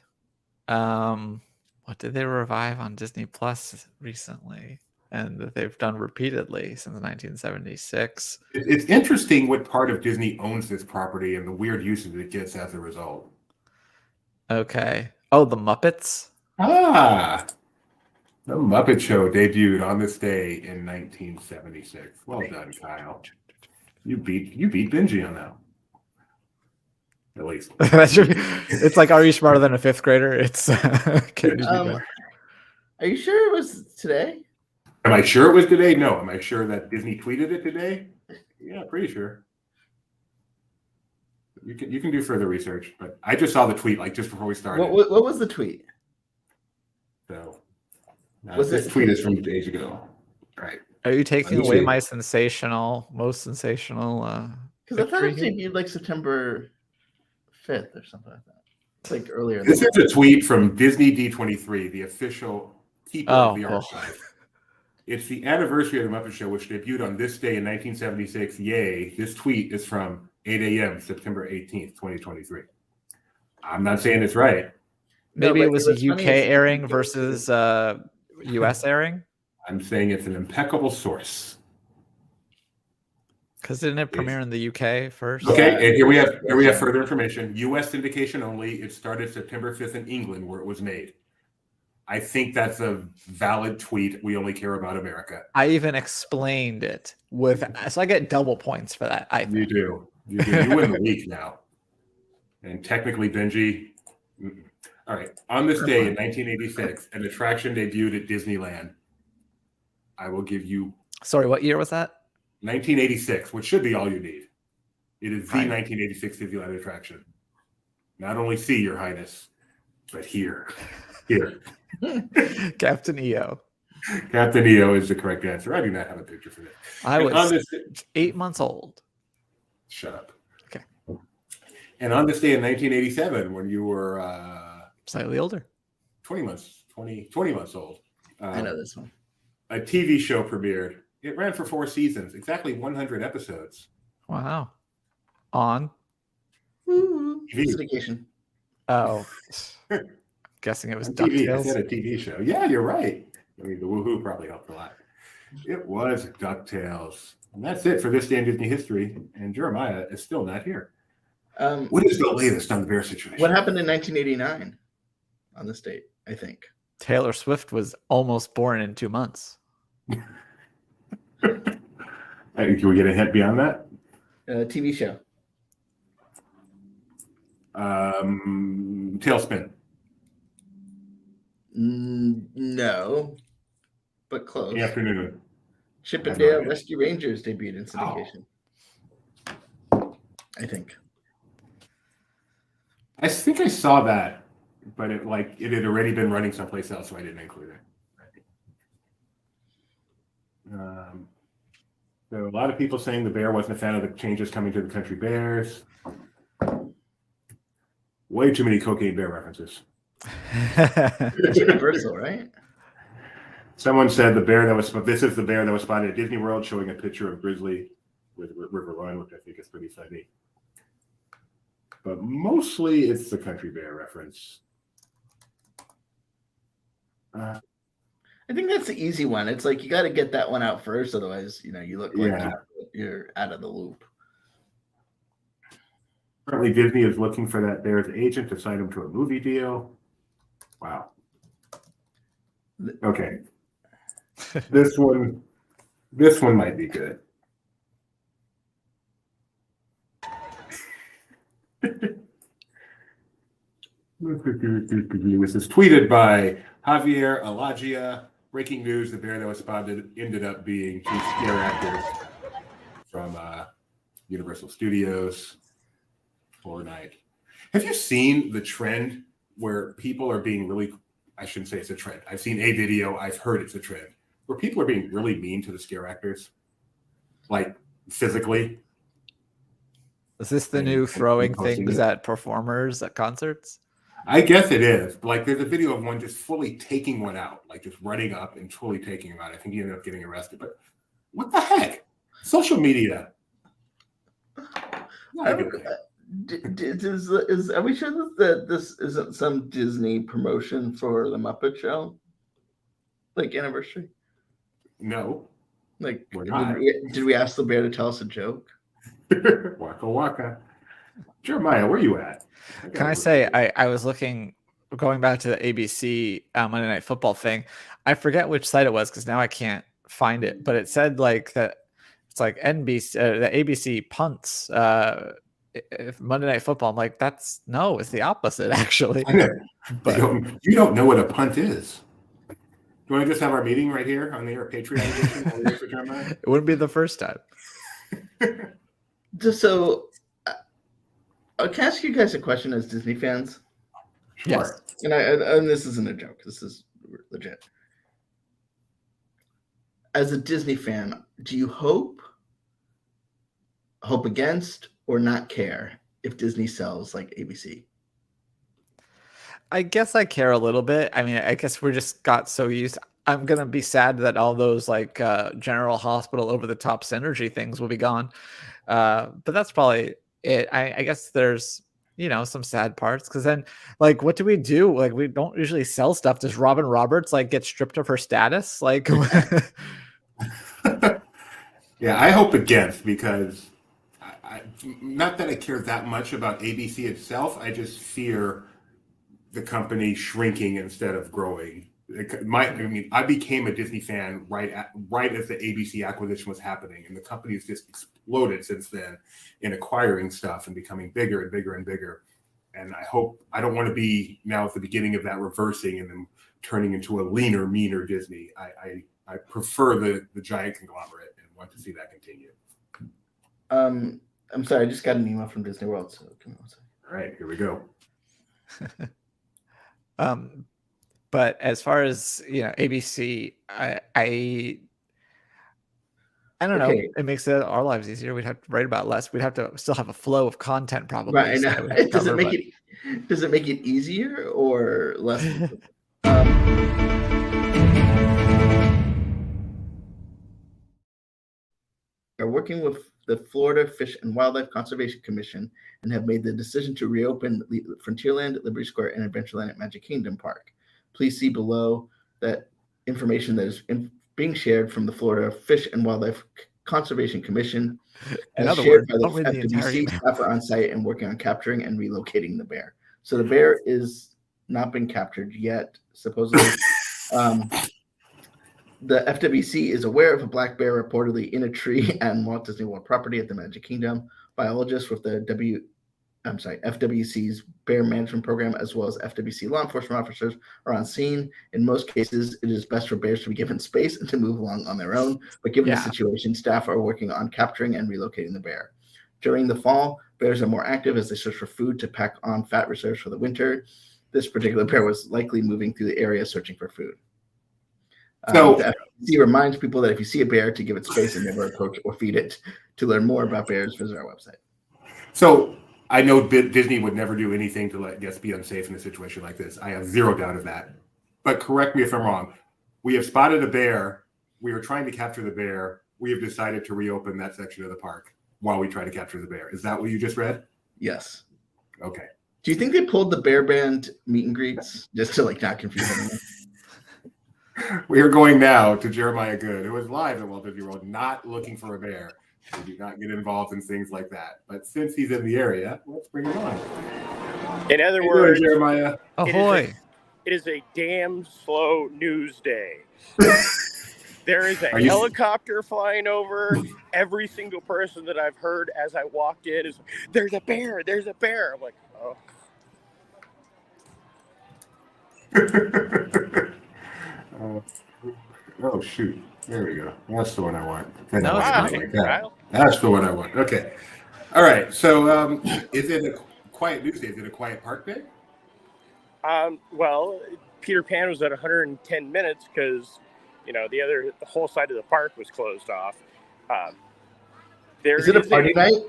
What did they revive on Disney Plus recently? And that they've done repeatedly since 1976. It's interesting what part of Disney owns this property and the weird uses it gets as a result. Okay. Oh, the Muppets? Ah. The Muppet Show debuted on this day in 1976. Well done, Kyle. You beat Benji on that. At least. That should be, it's like, are you smarter than a fifth grader? It's can you do that? Are you sure it was today? Am I sure it was today? No. Am I sure that Disney tweeted it today? Yeah, pretty sure. You can do further research, but I just saw the tweet like just before we started. What was the tweet? So Was this tweet is from days ago. Right. Are you taking Let me away see. my most sensational? Because I thought it victory here? debuted like September 5th or something like that. It's like earlier. This is a tweet from Disney D23, the official keeper of the cool. archive. It's the anniversary of the Muppet Show, which debuted on this day in 1976. Yay. This tweet is from 8 a.m., September 18th, 2023. I'm not saying it's right. Maybe but it was a funny UK is- airing versus US airing. I'm saying it's an impeccable source. Because didn't it premiere in the UK first? Okay, Yeah. and here we have further information. U.S. syndication only. It started September 5th in England, where it was made. I think that's a valid tweet. We only care about America. I even explained it so I get double points for that. I You think. do. You win the week now. And technically, Benji. All right. On this day in 1986, an attraction debuted at Disneyland. I will give you Sorry, what year was that? 1986, which should be all you need. It is the Right. 1986 Disneyland attraction. Not only see, Your Highness, but here. Here. Captain EO. Captain EO is the correct answer. I do not have a picture for this. I And on was this, 8 months old. shut up. Okay. And on this day in 1987, when you were Slightly older. 20 months old, I know this one. a TV show premiered. It ran for 4 seasons, exactly 100 episodes. Wow. On. Woo. TV. Syndication. Oh. Guessing it was On TV. I DuckTales. said a TV show. Yeah, you're right. I mean, the woohoo probably helped a lot. It was DuckTales. And that's it for this day in Disney history. And Jeremiah is still not here. What is the latest on the bear situation? What happened in 1989 on this date, I think? Taylor Swift was almost born in 2 months. Can we get a hint beyond that? TV show. Tailspin. No, but close. In the afternoon. Chip I and have no Dale idea. Rescue Rangers debuted in syndication. I think. I think I saw that, but it had already been running someplace else, so I didn't include it. So a lot of people saying the bear wasn't a fan of the changes coming to the country bears. Way too many cocaine bear references. It's Universal, right? Someone said this is the bear that was spotted at Disney World, showing a picture of Grizzly with River Run, which I think is pretty funny. But mostly it's the country bear reference. I think that's the easy one. It's like you got to get that one out first, otherwise, you look like Yeah. you're out of the loop. Currently, Disney is looking for that bear's agent to sign him to a movie deal. Wow. Okay. This one might be good. This is tweeted by Javier Alagia. Breaking news: the bear that was spotted ended up being two scare actors from Universal Studios. Fortnite. Have you seen the trend where people are being really? I shouldn't say it's a trend. I've seen a video. I've heard it's a trend where people are being really mean to the scare actors, like physically. Is this the new throwing posting things it. at performers at concerts? I guess it is. Like, there's a video of one just fully taking one out, like just running up and fully taking him out. I think he ended up getting arrested. But what the heck? Social media. Not a good thing. Are we sure that this isn't some Disney promotion for the Muppet Show? Like anniversary? No. Like, We're not. did we ask the bear to tell us a joke? Waka waka. Jeremiah, where you at? Can I say I was looking going back to the ABC Monday Night Football thing, I forget which site it was because now I can't find it, but it said like that it's like NBC, the ABC punts if Monday Night Football. I'm like, it's the opposite actually. I know. But You don't know what a punt is. Do you want to just have our meeting right here on the air Patreon edition? While we wait for Jeremiah? it wouldn't be the first time. Just so, can I ask you guys a question as Disney fans? Sure. Yes. And this isn't a joke. This is legit. As a Disney fan, do you hope against, or not care if Disney sells like ABC? I guess I care a little bit. I mean, I guess we're just got so used. I'm gonna be sad that all those like General Hospital over the top synergy things will be gone. But that's probably it. I guess there's some sad parts because then like what do we do? Like we don't usually sell stuff. Does Robin Roberts like get stripped of her status? Like Yeah, I hope against because not that I care that much about ABC itself. I just fear the company shrinking instead of growing. I became a Disney fan right as the ABC acquisition was happening, and the company has just exploded since then in acquiring stuff and becoming bigger and bigger and bigger. And I don't want to be now at the beginning of that reversing and then turning into a leaner, meaner Disney. I prefer the giant conglomerate and want to see that continue. I'm sorry, I just got an email from Disney World. So give me one second. All right, here we go. But as far as ABC, I don't know. Okay. It makes our lives easier. We'd have to write about less. We'd have to still have a flow of content, probably. Right. so And that we does cover, it make it easier or less? Are working with the Florida Fish and Wildlife Conservation Commission and have made the decision to reopen Frontierland, Liberty Square, and Adventureland at Magic Kingdom Park. Please see below that information that is being shared from the Florida Fish and Wildlife Conservation Commission. In other shared words, by don't read the entire FWC email. staff are on site and working on capturing and relocating the bear. So the bear is not been captured yet, supposedly. The FWC is aware of a black bear reportedly in a tree and Walt Disney World property at the Magic Kingdom. Biologists with the FWC's bear management program, as well as FWC law enforcement officers, are on scene. In most cases, it is best for bears to be given space and to move along on their own. But given the situation, staff are working on capturing and relocating the bear. During the fall, bears are more active as they search for food to pack on fat reserves for the winter. This particular bear was likely moving through the area searching for food. So the FCC reminds people that if you see a bear, to give it space and never approach or feed it. To learn more about bears, visit our website. So I know Disney would never do anything to let guests be unsafe in a situation like this. I have zero doubt of that. But correct me if I'm wrong. We have spotted a bear. We are trying to capture the bear. We have decided to reopen that section of the park while we try to capture the bear. Is that what you just read? Yes. Okay. Do you think they pulled the bear band meet and greets just to not confuse anyone? We are going now to Jeremiah Good, who is live at Walt Disney World, not looking for a bear. We do not get involved in things like that. But since he's in the area, let's bring him on. In other words, Jeremiah. Ahoy! It is a damn slow news day. There is a helicopter flying over. Every single person that I've heard as I walked in is, "There's a bear! There's a bear!" I'm like, oh. Oh shoot! There we go. That's the one I want. No, That's the one I want. Okay. All right. So, is it a quiet news day? Is it a quiet park day? Well, Peter Pan was at 110 minutes because, the whole side of the park was closed off. Is it a party night?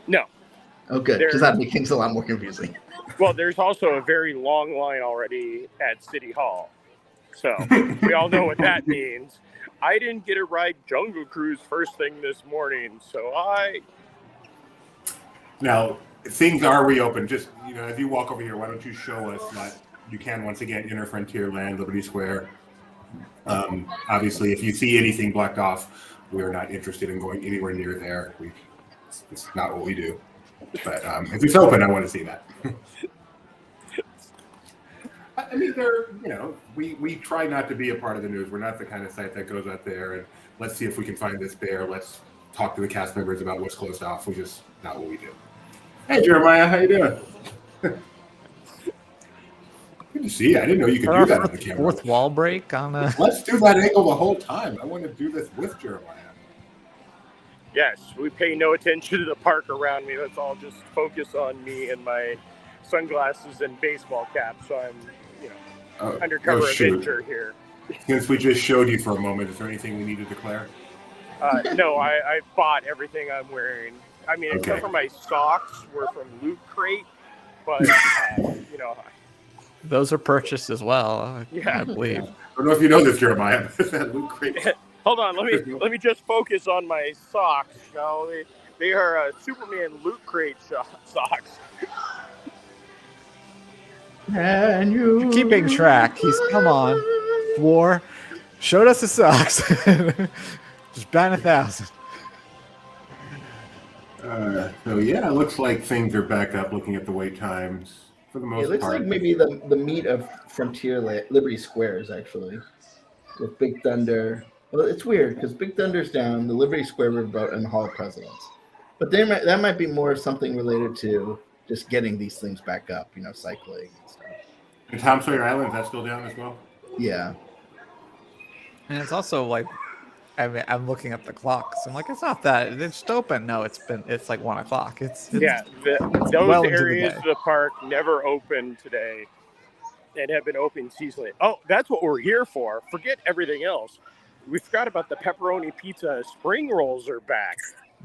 No. Oh, good. Because that makes things a lot more confusing. Well, there's also a very long line already at City Hall. So we all know what that means. I didn't get to ride Jungle Cruise first thing this morning, so Now, things are reopened. Just, as you walk over here, why don't you show us that you can once again enter Frontierland, Liberty Square. Obviously, if you see anything blocked off, we're not interested in going anywhere near there. It's not what we do. But if it's open, I want to see that. I mean, we try not to be a part of the news. We're not the kind of site that goes out there and let's see if we can find this bear. Let's talk to the cast members about what's closed off. We just not what we do. Hey, Jeremiah, how you doing? Good to see you. I didn't know you could do that on the camera. Fourth wall break on a. Let's do that angle the whole time. I want to do this with Jeremiah. Yes, we pay no attention to the park around me. Let's all just focus on me and my sunglasses and baseball cap. So I'm, undercover adventure here. Since we just showed you for a moment, is there anything we need to declare? No, I bought everything I'm wearing. I mean, except for my socks were from Loot Crate, but Those are purchased as well. Yeah. I believe. I don't know if you know this, Jeremiah. That Loot Crate. Hold on, let me just focus on my socks. They are Superman Loot Crate socks. And you Keeping track. He's come on. War. Showed us the socks. Just ban 1,000. So yeah, it looks like things are back up. Looking at the wait times for the most part. It looks like maybe the meat of Liberty Square is actually with Big Thunder. Well, it's weird because Big Thunder's down, the Liberty Square Riverboat, and the Hall of Presidents. But that might be more something related to just getting these things back up, cycling and stuff. And Tom Sawyer Island, is that still down as well? Yeah. And it's also like, I'm looking at the clock. So I'm like, it's not that. It's just open. No, it's like 1 o'clock. It's those well into the areas day. of the park never opened today and have been open seasonally. Oh, that's what we're here for. Forget everything else. We forgot about the pepperoni pizza. Spring rolls are back.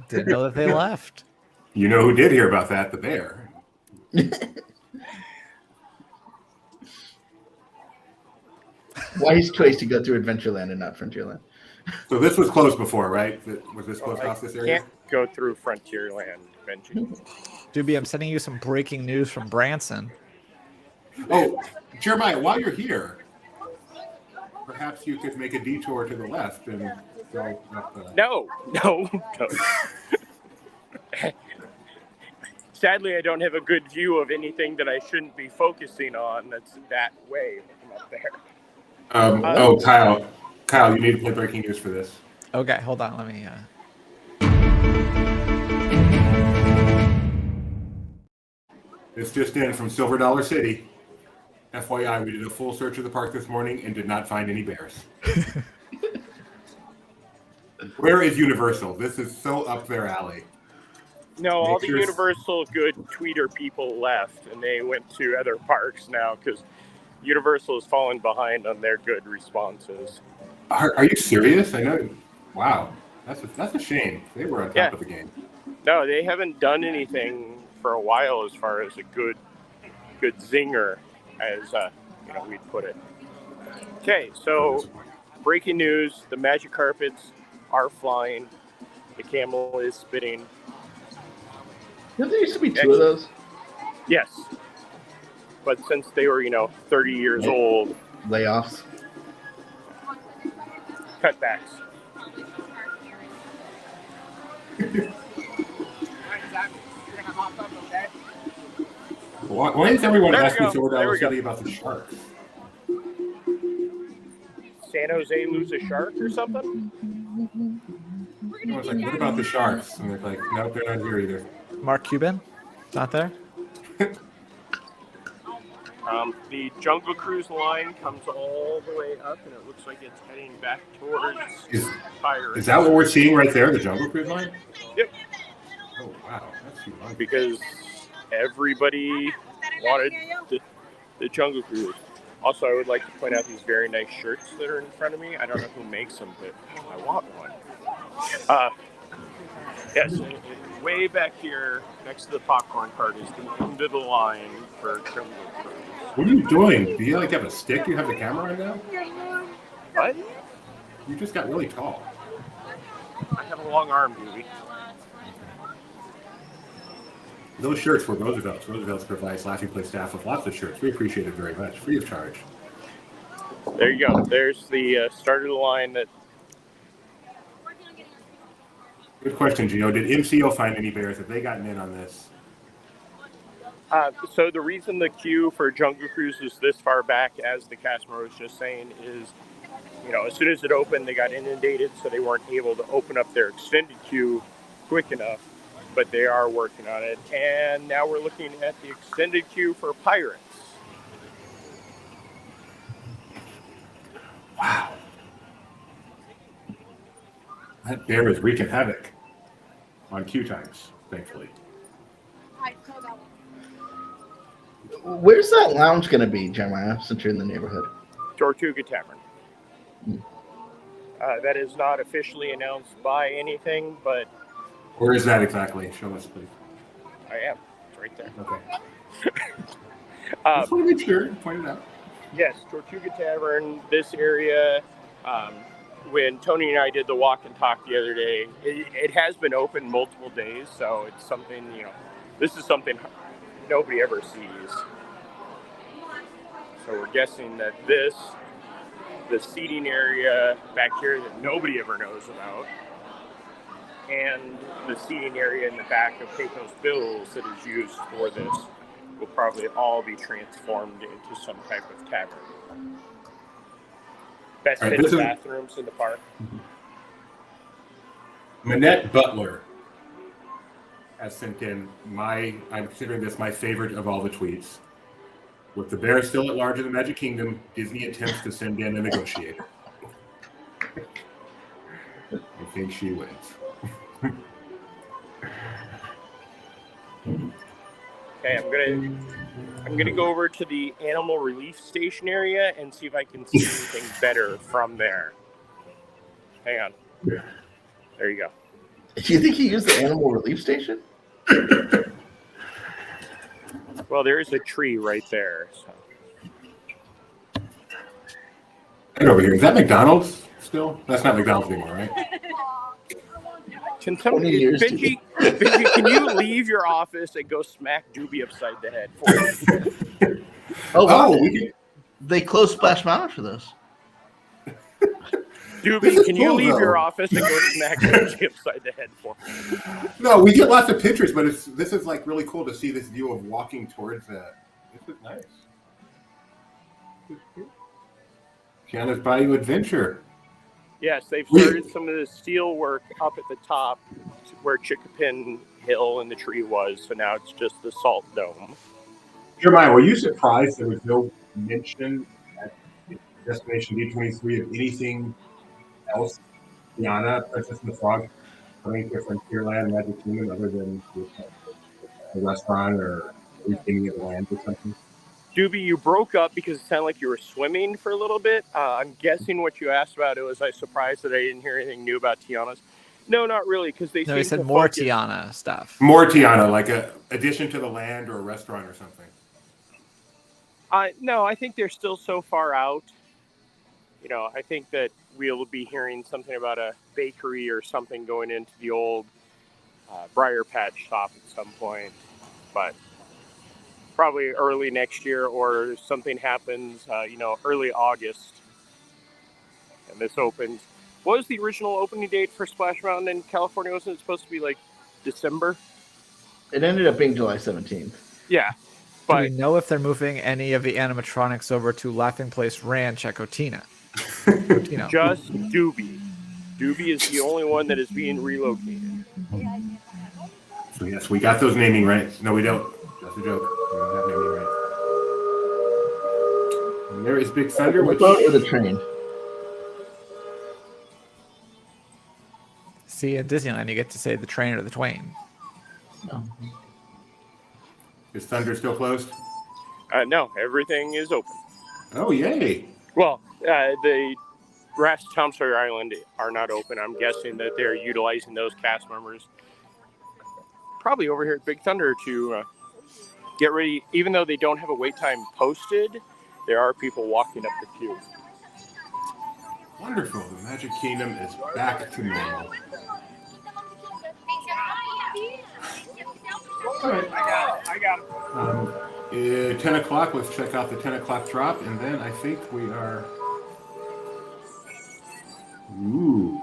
Didn't know that they left. You know who did hear about that? The bear. Wise choice to go through Adventureland and not Frontierland. So this was closed before, right? Was this closed off this area? Can't go through Frontierland eventually. Doobie, I'm sending you some breaking news from Branson. Oh, Jeremiah, while you're here, perhaps you could make a detour to the left and go up the... No. Sadly, I don't have a good view of anything that I shouldn't be focusing on that's that way from up there. Kyle, you need to play breaking news for this. Okay, hold on. Let me. It's just in from Silver Dollar City. FYI, we did a full search of the park this morning and did not find any bears. Where is Universal? This is so up their alley. No, all the Universal good tweeter people left, and they went to other parks now because Universal has fallen behind on their good responses. Are you serious? I know. Wow, that's a shame. They were on top of the game. No, they haven't done anything for a while as far as a good zinger, as we'd put it. Okay, so breaking news: the magic carpets are flying. The camel is spitting. There used to be 2 of those. Yes, but since they were 30 years old, Layoffs. cutbacks. Why is everyone There we asking go. Silver There Dollar we go. City about the sharks? San Jose lose a shark or something? Everyone's like, what about the sharks? And they're like, nope, they're not here either. Mark Cuban, not there. The Jungle Cruise line comes all the way up, and it looks like it's heading back towards Byron. Is that what we're seeing right there, the Jungle Cruise line? Yep. Oh, wow. That's humongous. Because everybody wanted the Jungle Cruise. Also, I would like to point out these very nice shirts that are in front of me. I don't know who makes them, but I want one. Yes, way back here next to the popcorn cart is the end of the line for Jungle Cruise. What are you doing? Do you have a stick you have the camera on now? What? You just got really tall. I have a long arm, Dewey. Those shirts were Roosevelt's. Roosevelt's provides Laughing Place staff with lots of shirts. We appreciate it very much, free of charge. There you go. There's the start of the line. That Good question, Gio. Did MCO find any bears? Have they gotten in on this? So the reason the queue for Jungle Cruise is this far back, as the cast member was just saying, is, as soon as it opened, they got inundated, so they weren't able to open up their extended queue quick enough. But they are working on it, and now we're looking at the extended queue for Pirates. Wow. That bear is wreaking havoc on queue times, thankfully. Where's that lounge going to be, Jeremiah, since you're in the neighborhood? Tortuga Tavern. That is not officially announced by anything, but... Where is that exactly? Show us, please. I am. It's right there. Okay. Just want to make sure. Point it out. Yes, Tortuga Tavern, this area. When Tony and I did the walk and talk the other day, it has been open multiple days, so it's something, this is something nobody ever sees. So we're guessing that the seating area back here that nobody ever knows about, and the seating area in the back of Pecos Bills that is used for this will probably all be transformed into some type of tavern. Best fitted bathrooms in the park. Manette Butler has sent in I'm considering this my favorite of all the tweets. With the bear still at large in the Magic Kingdom, Disney attempts to send in a negotiator. I think she wins. Okay, I'm gonna go over to the animal relief station area and see if I can see anything better from there. Hang on. There you go. Do you think he used the animal relief station? Well, there is a tree right there. So. Right over here. Is that McDonald's still? That's not McDonald's anymore, right? Can somebody, Benji, can you leave your office and go smack Doobie upside the head for me? Wow. They closed Splash Mountain for this. Doobie, can you leave your office and go smack Benji upside the head for me? No, we get lots of pictures, but this is like really cool to see this view of walking towards that. This is nice. Kiana's Bayou Adventure. Yes, they've started some of the steel work up at the top where Chickapin Hill and the tree was, so now it's just the salt dome. Jeremiah, were you surprised there was no mention at Destination D23 of anything else, Tiana, Princess and the Frog, coming to Frontierland, Magic Kingdom, other than a restaurant or anything at the land or something? Doobie, you broke up because it sounded like you were swimming for a little bit. I'm guessing what you asked about it was I surprised that I didn't hear anything new about Tiana's. No, not really, because they said more Tiana stuff. More Tiana, like a addition to the land or a restaurant or something. No, I think they're still so far out. I think that we'll be hearing something about a bakery or something going into the old Briar Patch shop at some point, but probably early next year, or something happens, early August, and this opens. What was the original opening date for Splash Mountain in California? Wasn't it supposed to be like December? It ended up being July 17th. Yeah. Do we know if they're moving any of the animatronics over to Laughing Place Ranch at Cotina? Just Doobie. Doobie is the only one that is being relocated. So yes, we got those naming rights. No, we don't. That's a joke. We don't have naming rights. And there is Big Thunder. The boat or the train? See, at Disneyland, you get to say the train or the twain. No. Is Thunder still closed? No, everything is open. Oh, yay. Well, the rest of Tom Sawyer Island are not open. I'm guessing that they're utilizing those cast members probably over here at Big Thunder to get ready. Even though they don't have a wait time posted, there are people walking up the queue. Wonderful. The Magic Kingdom is back to normal. All right. I got it. 10 o'clock. Let's check out the 10 o'clock drop, and then I think we are... Ooh.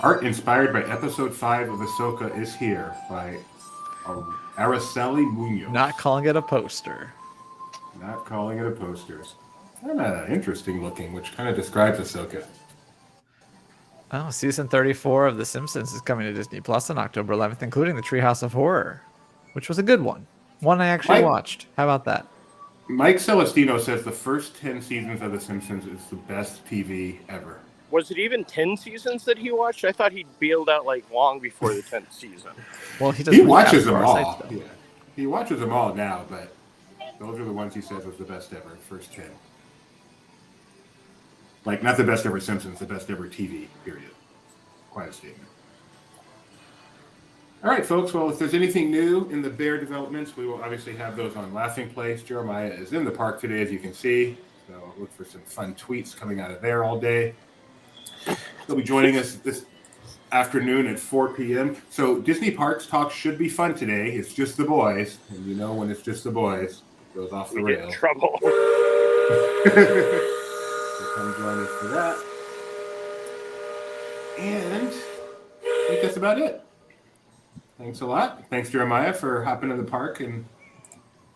Art inspired by Episode 5 of Ahsoka is here by Araceli Munoz. Not calling it a poster. Not calling it a poster. Kind of interesting looking, which kind of describes Ahsoka. Oh, season 34 of The Simpsons is coming to Disney Plus on October 11th, including the Treehouse of Horror, which was a good one. One I actually watched. How about that? Mike Celestino says the first 10 seasons of The Simpsons is the best TV ever. Was it even 10 seasons that he watched? I thought he'd bailed out like long before the 10th season. Well, he watches them all. Yeah. He watches them all now, but those are the ones he says was the best ever, first 10. Like, not the best ever Simpsons, the best ever TV, period. Quite a statement. All right, folks. Well, if there's anything new in the Bear developments, we will obviously have those on Laughing Place. Jeremiah is in the park today, as you can see. So look for some fun tweets coming out of there all day. He'll be joining us this afternoon at 4 p.m. So Disney Parks Talk should be fun today. It's just the boys. And you know when it's just the boys, it goes off the rails. Get in trouble. So come join us for that. And I think that's about it. Thanks a lot. Thanks, Jeremiah, for hopping in the park and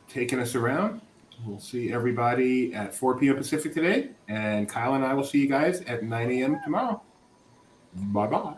taking us around. We'll see everybody at 4 p.m. Pacific today. And Kyle and I will see you guys at 9 a.m. tomorrow. Bye-bye.